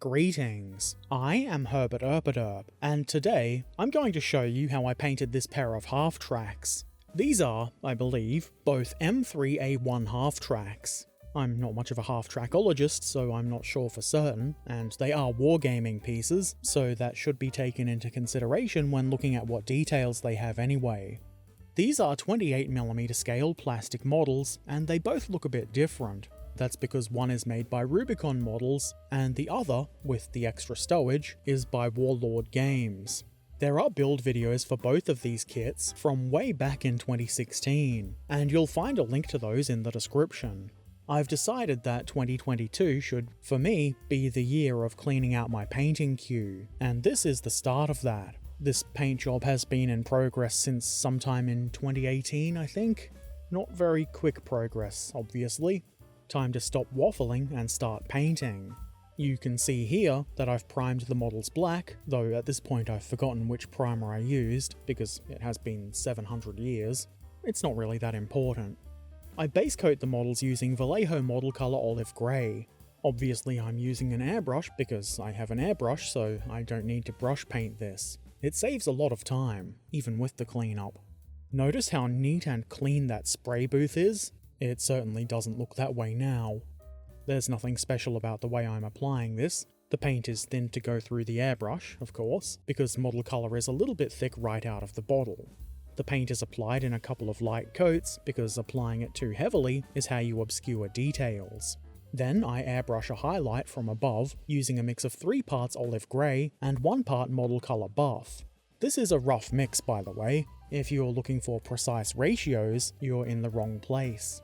Greetings, I am Herbert Erpaderp, and today I'm going to show you how I painted this pair of half tracks. These are, I believe, both M3A1 half tracks. I'm not much of a half trackologist, so I'm not sure for certain, and they are wargaming pieces, so that should be taken into consideration when looking at what details they have anyway. These are 28mm scale plastic models, and they both look a bit different. That's because one is made by Rubicon Models, and the other, with the extra stowage, is by Warlord Games. There are build videos for both of these kits from way back in 2016, and you'll find a link to those in the description. I've decided that 2022 should, for me, be the year of cleaning out my painting queue, and this is the start of that. This paint job has been in progress since sometime in 2018, I think. Not very quick progress, obviously. Time to stop waffling and start painting. You can see here that I've primed the models black, though at this point I've forgotten which primer I used, because it has been 700 years. It's not really that important. I base coat the models using Vallejo model color olive grey. Obviously I'm using an airbrush because I have an airbrush, so I don't need to brush paint this. It saves a lot of time, even with the cleanup. Notice how neat and clean that spray booth is? It certainly doesn't look that way now. There's nothing special about the way I'm applying this. The paint is thin to go through the airbrush, of course, because model colour is a little bit thick right out of the bottle. The paint is applied in a couple of light coats, because applying it too heavily is how you obscure details. Then I airbrush a highlight from above using a mix of 3 parts olive grey and 1 part model colour buff. This is a rough mix, by the way. If you're looking for precise ratios, you're in the wrong place.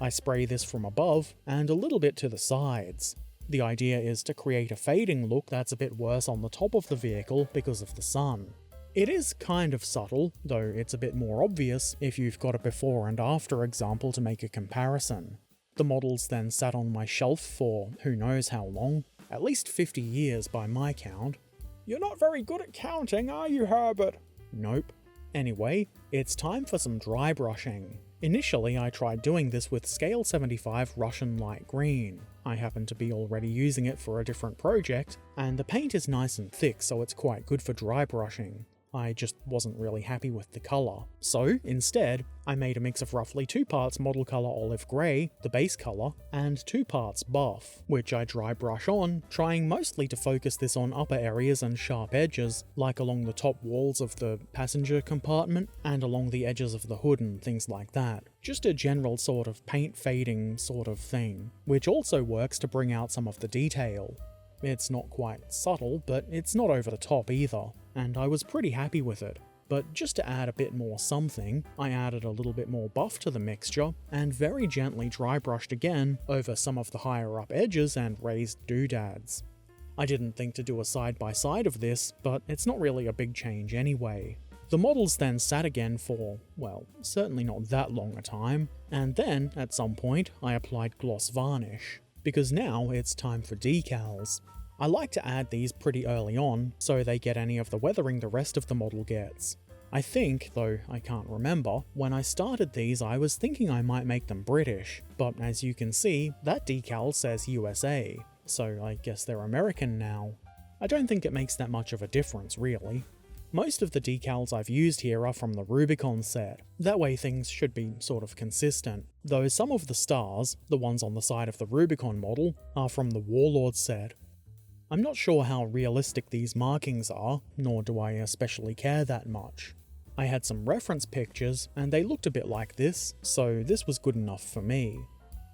I spray this from above and a little bit to the sides. The idea is to create a fading look that's a bit worse on the top of the vehicle because of the sun. It is kind of subtle, though it's a bit more obvious if you've got a before and after example to make a comparison. The models then sat on my shelf for who knows how long, at least 50 years by my count. You're not very good at counting, are you, Herbert? Nope. Anyway, it's time for some dry brushing. Initially, I tried doing this with Scale 75 Russian Light Green. I happen to be already using it for a different project, and the paint is nice and thick, so it's quite good for dry brushing. I just wasn't really happy with the colour. So, instead, I made a mix of roughly 2 parts model colour olive grey, the base colour, and 2 parts buff, which I dry brush on, trying mostly to focus this on upper areas and sharp edges, like along the top walls of the passenger compartment, and along the edges of the hood and things like that. Just a general sort of paint fading sort of thing, which also works to bring out some of the detail. It's not quite subtle, but it's not over the top either, and I was pretty happy with it. But just to add a bit more something, I added a little bit more buff to the mixture, and very gently dry brushed again over some of the higher up edges and raised doodads. I didn't think to do a side by side of this, but it's not really a big change anyway. The models then sat again for, well, certainly not that long a time, and then, at some point, I applied gloss varnish. Because now it's time for decals. I like to add these pretty early on, so they get any of the weathering the rest of the model gets. I think, though I can't remember, when I started these I was thinking I might make them British, but as you can see, that decal says USA, so I guess they're American now. I don't think it makes that much of a difference, really. Most of the decals I've used here are from the Rubicon set, that way things should be sort of consistent, though some of the stars, the ones on the side of the Rubicon model, are from the Warlord set. I'm not sure how realistic these markings are, nor do I especially care that much. I had some reference pictures, and they looked a bit like this, so this was good enough for me.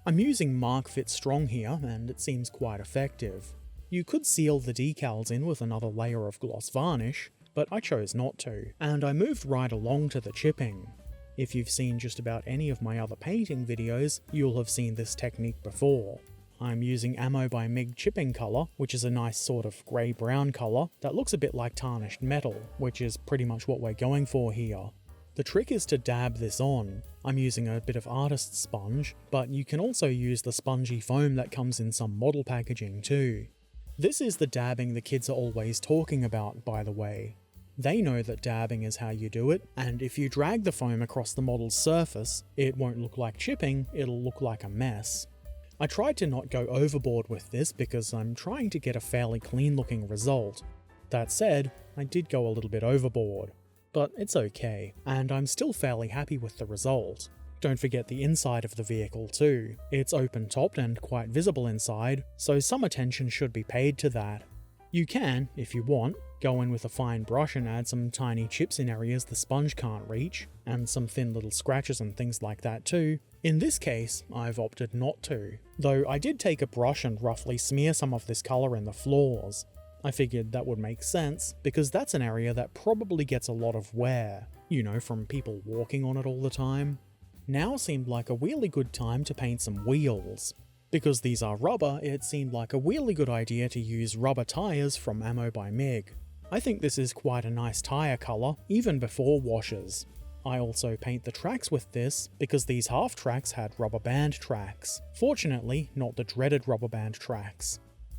I'm using Mark Fit Strong here, and it seems quite effective. You could seal the decals in with another layer of gloss varnish, but I chose not to, and I moved right along to the chipping. If you've seen just about any of my other painting videos, you'll have seen this technique before. I'm using Ammo by Mig chipping colour, which is a nice sort of grey-brown colour that looks a bit like tarnished metal, which is pretty much what we're going for here. The trick is to dab this on. I'm using a bit of artist sponge, but you can also use the spongy foam that comes in some model packaging too. This is the dabbing the kids are always talking about, by the way. They know that dabbing is how you do it, and if you drag the foam across the model's surface, it won't look like chipping, it'll look like a mess. I tried to not go overboard with this because I'm trying to get a fairly clean looking result. That said, I did go a little bit overboard, but it's okay, and I'm still fairly happy with the result. Don't forget the inside of the vehicle too. It's open topped and quite visible inside, so some attention should be paid to that. You can, if you want, go in with a fine brush and add some tiny chips in areas the sponge can't reach, and some thin little scratches and things like that too. In this case, I've opted not to, though I did take a brush and roughly smear some of this colour in the floors. I figured that would make sense, because that's an area that probably gets a lot of wear, you know, from people walking on it all the time. Now seemed like a really good time to paint some wheels. Because these are rubber, it seemed like a really good idea to use rubber tyres from Ammo by Mig. I think this is quite a nice tyre colour, even before washes. I also paint the tracks with this because these half tracks had rubber band tracks. Fortunately, not the dreaded rubber band tracks.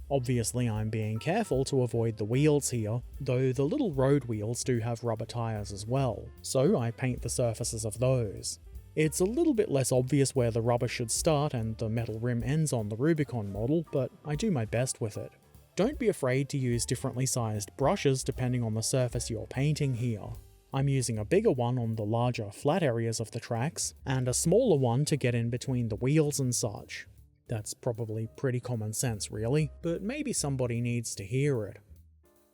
Obviously I'm being careful to avoid the wheels here, though the little road wheels do have rubber tyres as well, so I paint the surfaces of those. It's a little bit less obvious where the rubber should start and the metal rim ends on the Rubicon model, but I do my best with it. Don't be afraid to use differently sized brushes depending on the surface you're painting here. I'm using a bigger one on the larger flat areas of the tracks, and a smaller one to get in between the wheels and such. That's probably pretty common sense really, but maybe somebody needs to hear it.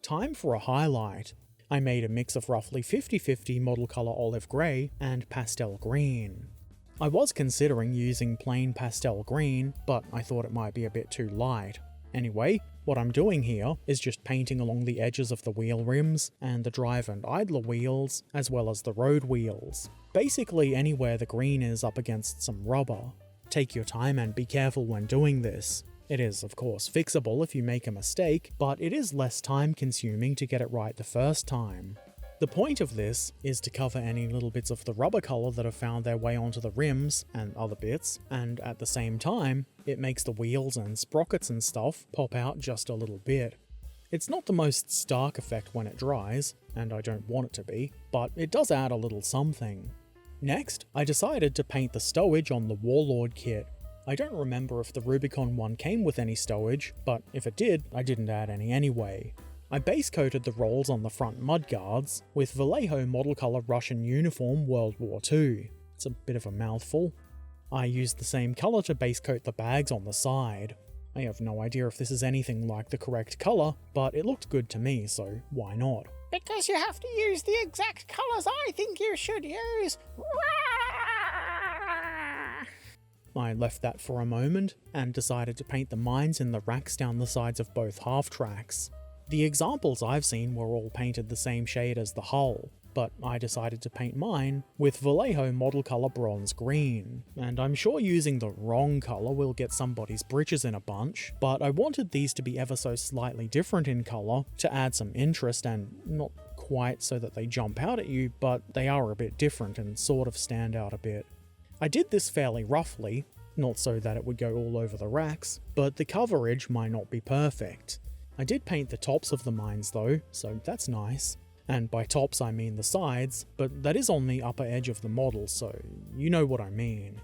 Time for a highlight. I made a mix of roughly 50-50 model colour olive grey and pastel green. I was considering using plain pastel green, but I thought it might be a bit too light. Anyway, what I'm doing here is just painting along the edges of the wheel rims and the drive and idler wheels, as well as the road wheels. Basically anywhere the green is up against some rubber. Take your time and be careful when doing this. It is, of course, fixable if you make a mistake, but it is less time consuming to get it right the first time. The point of this is to cover any little bits of the rubber colour that have found their way onto the rims and other bits, and at the same time, it makes the wheels and sprockets and stuff pop out just a little bit. It's not the most stark effect when it dries, and I don't want it to be, but it does add a little something. Next, I decided to paint the stowage on the Warlord kit. I don't remember if the Rubicon one came with any stowage, but if it did, I didn't add any anyway. I base coated the rolls on the front mudguards with Vallejo model colour Russian Uniform WW2. It's a bit of a mouthful. I used the same colour to base coat the bags on the side. I have no idea if this is anything like the correct colour, but it looked good to me, so why not? Because you have to use the exact colours I think you should use. I left that for a moment, and decided to paint the mines in the racks down the sides of both half tracks. The examples I've seen were all painted the same shade as the hull, but I decided to paint mine with Vallejo model colour bronze green, and I'm sure using the wrong colour will get somebody's britches in a bunch, but I wanted these to be ever so slightly different in colour to add some interest, and not quite so that they jump out at you, but they are a bit different and sort of stand out a bit. I did this fairly roughly, not so that it would go all over the racks, but the coverage might not be perfect. I did paint the tops of the mines though, so that's nice. And by tops I mean the sides, but that is on the upper edge of the model, so you know what I mean.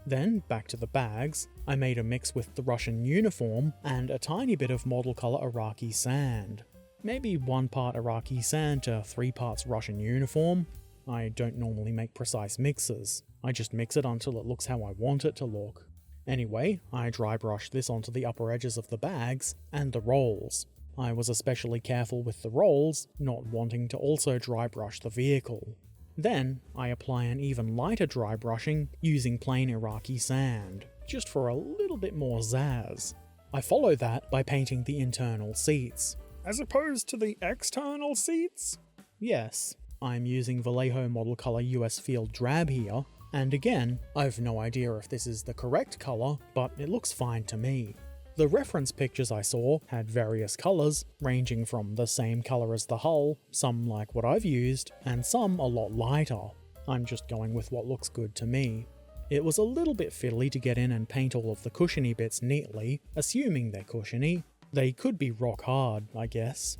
Then, back to the bags, I made a mix with the Russian Uniform and a tiny bit of model colour Iraqi Sand. Maybe 1 part Iraqi Sand to 3 parts Russian Uniform. I don't normally make precise mixes. I just mix it until it looks how I want it to look. Anyway, I dry brushed this onto the upper edges of the bags and the rolls. I was especially careful with the rolls, not wanting to also dry brush the vehicle. Then, I apply an even lighter dry brushing using plain Iraqi sand, just for a little bit more zazz. I follow that by painting the internal seats. As opposed to the external seats? Yes, I'm using Vallejo model colour US Field Drab here, and again, I've no idea if this is the correct colour, but it looks fine to me. The reference pictures I saw had various colours, ranging from the same colour as the hull, some like what I've used, and some a lot lighter. I'm just going with what looks good to me. It was a little bit fiddly to get in and paint all of the cushiony bits neatly, assuming they're cushiony. They could be rock hard, I guess.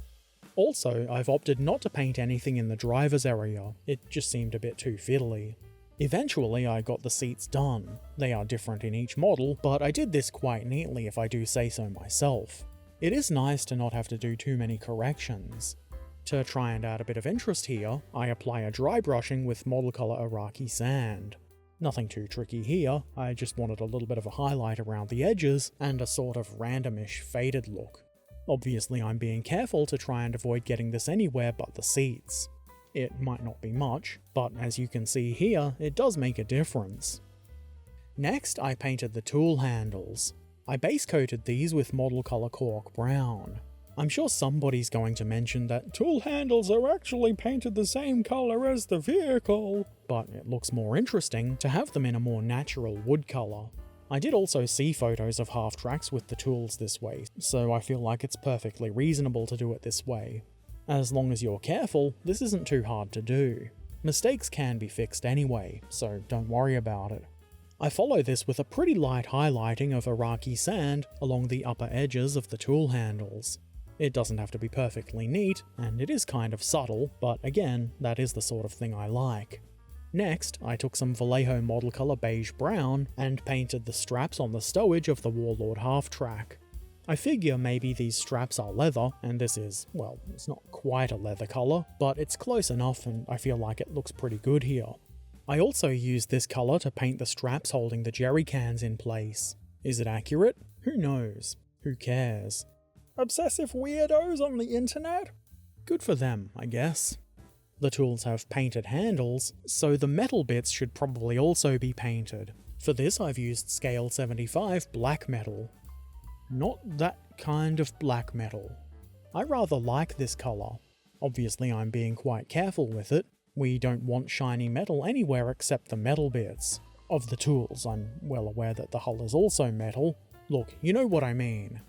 Also, I've opted not to paint anything in the driver's area, it just seemed a bit too fiddly. Eventually I got the seats done. They are different in each model, but I did this quite neatly if I do say so myself. It is nice to not have to do too many corrections. To try and add a bit of interest here, I apply a dry brushing with model colour Iraqi Sand. Nothing too tricky here, I just wanted a little bit of a highlight around the edges and a sort of randomish faded look. Obviously I'm being careful to try and avoid getting this anywhere but the seats. It might not be much, but as you can see here, it does make a difference. Next, I painted the tool handles. I base coated these with model colour Cork Brown. I'm sure somebody's going to mention that tool handles are actually painted the same colour as the vehicle, but it looks more interesting to have them in a more natural wood colour. I did also see photos of half tracks with the tools this way, so I feel like it's perfectly reasonable to do it this way. As long as you're careful, this isn't too hard to do. Mistakes can be fixed anyway, so don't worry about it. I follow this with a pretty light highlighting of Iraqi Sand along the upper edges of the tool handles. It doesn't have to be perfectly neat, and it is kind of subtle, but again, that is the sort of thing I like. Next, I took some Vallejo model colour Beige Brown and painted the straps on the stowage of the Warlord half-track. I figure maybe these straps are leather, and this is, well, it's not quite a leather colour, but it's close enough and I feel like it looks pretty good here. I also used this colour to paint the straps holding the jerry cans in place. Is it accurate? Who knows? Who cares? Obsessive weirdos on the internet? Good for them, I guess. The tools have painted handles, so the metal bits should probably also be painted. For this I've used scale 75 black metal. Not that kind of black metal. I rather like this colour. Obviously I'm being quite careful with it. We don't want shiny metal anywhere except the metal bits. Of the tools, I'm well aware that the hull is also metal. Look, you know what I mean.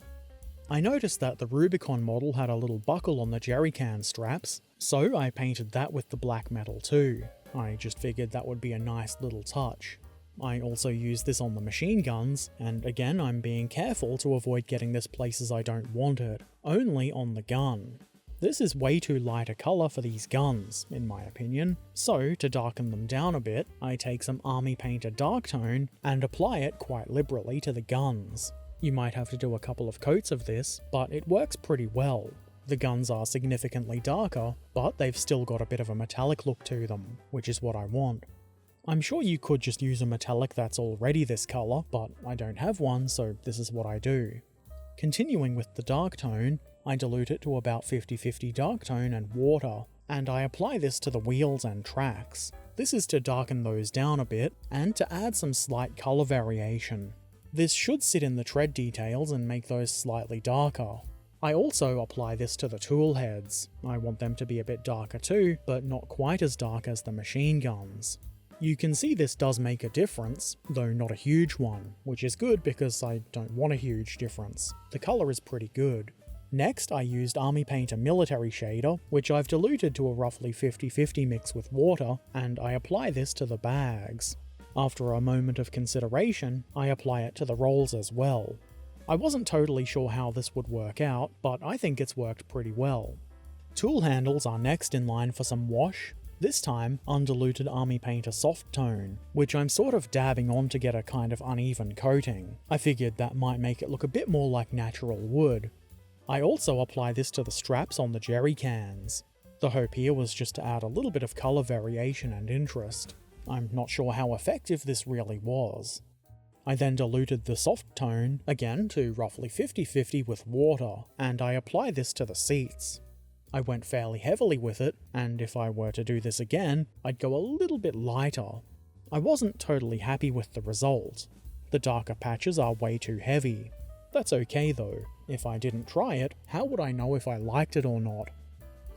I noticed that the Rubicon model had a little buckle on the jerrycan straps, so I painted that with the black metal too. I just figured that would be a nice little touch. I also used this on the machine guns, and again I'm being careful to avoid getting this places I don't want it, only on the gun. This is way too light a colour for these guns, in my opinion, so to darken them down a bit, I take some Army Painter dark tone and apply it quite liberally to the guns. You might have to do a couple of coats of this, but it works pretty well. The guns are significantly darker, but they've still got a bit of a metallic look to them, which is what I want. I'm sure you could just use a metallic that's already this colour, but I don't have one, so this is what I do. Continuing with the dark tone, I dilute it to about 50-50 dark tone and water, and I apply this to the wheels and tracks. This is to darken those down a bit, and to add some slight colour variation. This should sit in the tread details and make those slightly darker. I also apply this to the tool heads. I want them to be a bit darker too, but not quite as dark as the machine guns. You can see this does make a difference, though not a huge one, which is good because I don't want a huge difference. The colour is pretty good. Next, I used Army Painter Military Shader, which I've diluted to a roughly 50-50 mix with water, and I apply this to the bags. After a moment of consideration, I apply it to the rolls as well. I wasn't totally sure how this would work out, but I think it's worked pretty well. Tool handles are next in line for some wash, this time undiluted Army Painter Soft Tone, which I'm sort of dabbing on to get a kind of uneven coating. I figured that might make it look a bit more like natural wood. I also apply this to the straps on the jerry cans. The hope here was just to add a little bit of colour variation and interest. I'm not sure how effective this really was. I then diluted the soft tone, again to roughly 50-50 with water, and I apply this to the seats. I went fairly heavily with it, and if I were to do this again, I'd go a little bit lighter. I wasn't totally happy with the result. The darker patches are way too heavy. That's okay though. If I didn't try it, how would I know if I liked it or not?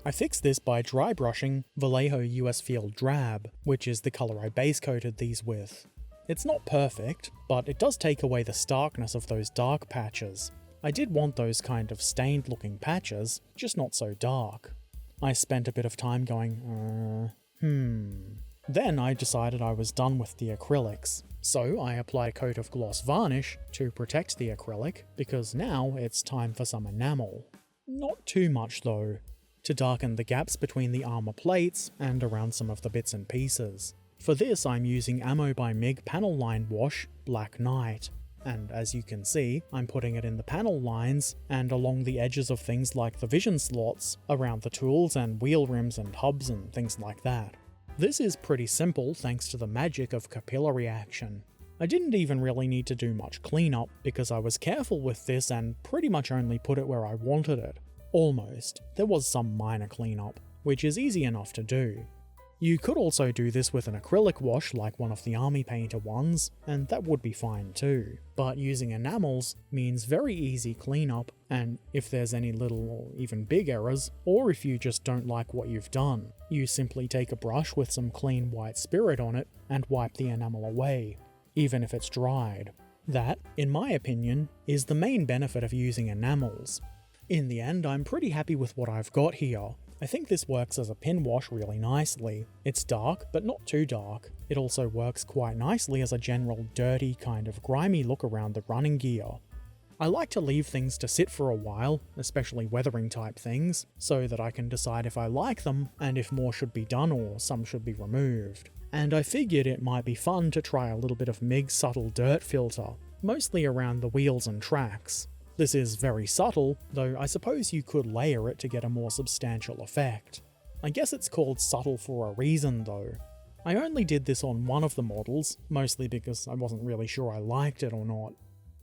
I fixed this by dry brushing Vallejo US Field Drab, which is the colour I base coated these with. It's not perfect, but it does take away the starkness of those dark patches. I did want those kind of stained looking patches, just not so dark. I spent a bit of time going, Then I decided I was done with the acrylics, so I applied a coat of gloss varnish to protect the acrylic, because now it's time for some enamel. Not too much though, to darken the gaps between the armour plates and around some of the bits and pieces. For this I'm using By Mig Panel Line Wash Black Knight, and as you can see, I'm putting it in the panel lines and along the edges of things like the vision slots, around the tools and wheel rims and hubs and things like that. This is pretty simple thanks to the magic of capillary action. I didn't even really need to do much cleanup because I was careful with this and pretty much only put it where I wanted it. Almost. There was some minor cleanup, which is easy enough to do. You could also do this with an acrylic wash like one of the Army Painter ones, and that would be fine too. But using enamels means very easy cleanup, and if there's any little or even big errors, or if you just don't like what you've done, you simply take a brush with some clean white spirit on it and wipe the enamel away, even if it's dried. That, in my opinion, is the main benefit of using enamels. In the end, I'm pretty happy with what I've got here. I think this works as a pinwash really nicely. It's dark, but not too dark. It also works quite nicely as a general dirty, kind of grimy look around the running gear. I like to leave things to sit for a while, especially weathering type things, so that I can decide if I like them and if more should be done or some should be removed. And I figured it might be fun to try a little bit of Mig's subtle dirt filter, mostly around the wheels and tracks. This is very subtle, though I suppose you could layer it to get a more substantial effect. I guess it's called subtle for a reason though. I only did this on one of the models, mostly because I wasn't really sure I liked it or not.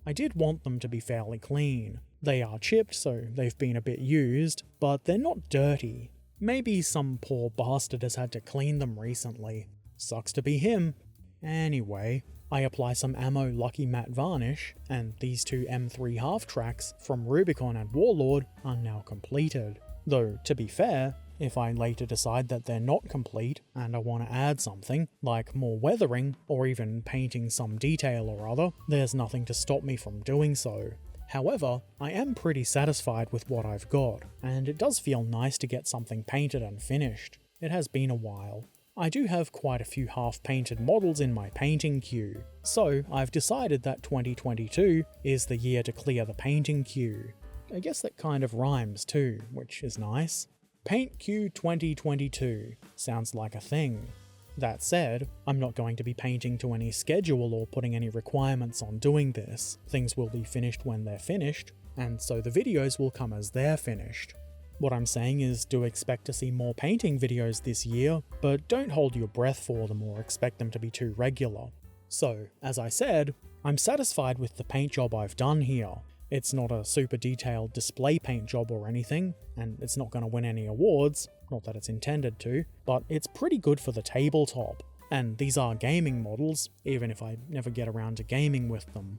I did want them to be fairly clean. They are chipped, so they've been a bit used, but they're not dirty. Maybe some poor bastard has had to clean them recently. Sucks to be him. Anyway, I apply some Ammo Lucky Matte Varnish, and these two M3 half tracks from Rubicon and Warlord are now completed. Though, to be fair, if I later decide that they're not complete and I want to add something, like more weathering or even painting some detail or other, there's nothing to stop me from doing so. However, I am pretty satisfied with what I've got, and it does feel nice to get something painted and finished. It has been a while. I do have quite a few half-painted models in my painting queue, so I've decided that 2022 is the year to clear the painting queue. I guess that kind of rhymes too, which is nice. Paint Queue 2022 sounds like a thing. That said, I'm not going to be painting to any schedule or putting any requirements on doing this. Things will be finished when they're finished, and so the videos will come as they're finished. What I'm saying is do expect to see more painting videos this year, but don't hold your breath for them or expect them to be too regular. So, as I said, I'm satisfied with the paint job I've done here. It's not a super detailed display paint job or anything, and it's not going to win any awards, not that it's intended to, but it's pretty good for the tabletop. And these are gaming models, even if I never get around to gaming with them.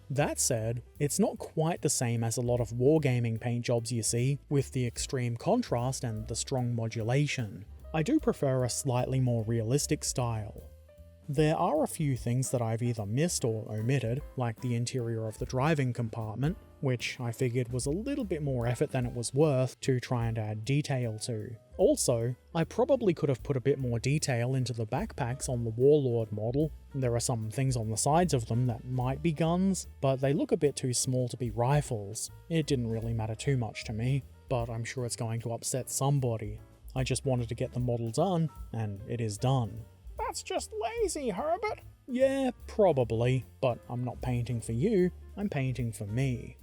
That said, it's not quite the same as a lot of wargaming paint jobs you see, with the extreme contrast and the strong modulation. I do prefer a slightly more realistic style. There are a few things that I've either missed or omitted, like the interior of the driving compartment, which I figured was a little bit more effort than it was worth to try and add detail to. Also, I probably could have put a bit more detail into the backpacks on the Warlord model. There are some things on the sides of them that might be guns, but they look a bit too small to be rifles. It didn't really matter too much to me, but I'm sure it's going to upset somebody. I just wanted to get the model done, and it is done. That's just lazy, Herbert. Yeah, probably, but I'm not painting for you, I'm painting for me.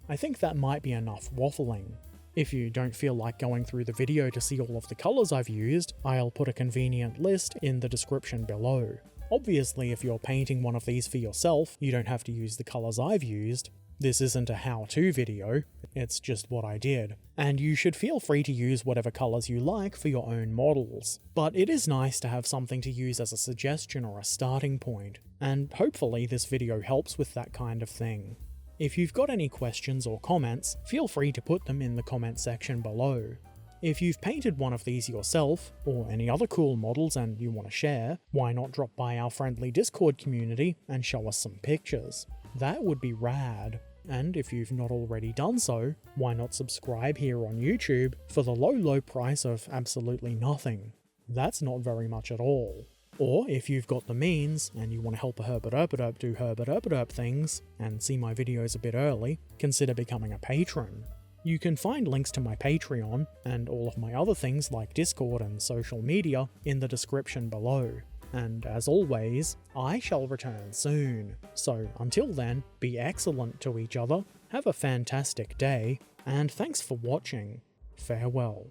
I think that might be enough waffling. If you don't feel like going through the video to see all of the colours I've used, I'll put a convenient list in the description below. Obviously, if you're painting one of these for yourself, you don't have to use the colours I've used. This isn't a how-to video, it's just what I did. And you should feel free to use whatever colours you like for your own models. But it is nice to have something to use as a suggestion or a starting point, and hopefully this video helps with that kind of thing. If you've got any questions or comments, feel free to put them in the comment section below. If you've painted one of these yourself, or any other cool models and you want to share, why not drop by our friendly Discord community and show us some pictures? That would be rad. And if you've not already done so, why not subscribe here on YouTube for the low price of absolutely nothing? That's not very much at all. Or if you've got the means and you want to help a Erpaderp do Erpaderp things and see my videos a bit early, consider becoming a patron. You can find links to my Patreon and all of my other things like Discord and social media in the description below. and as always, I shall return soon. So until then, be excellent to each other, have a fantastic day, and thanks for watching. Farewell.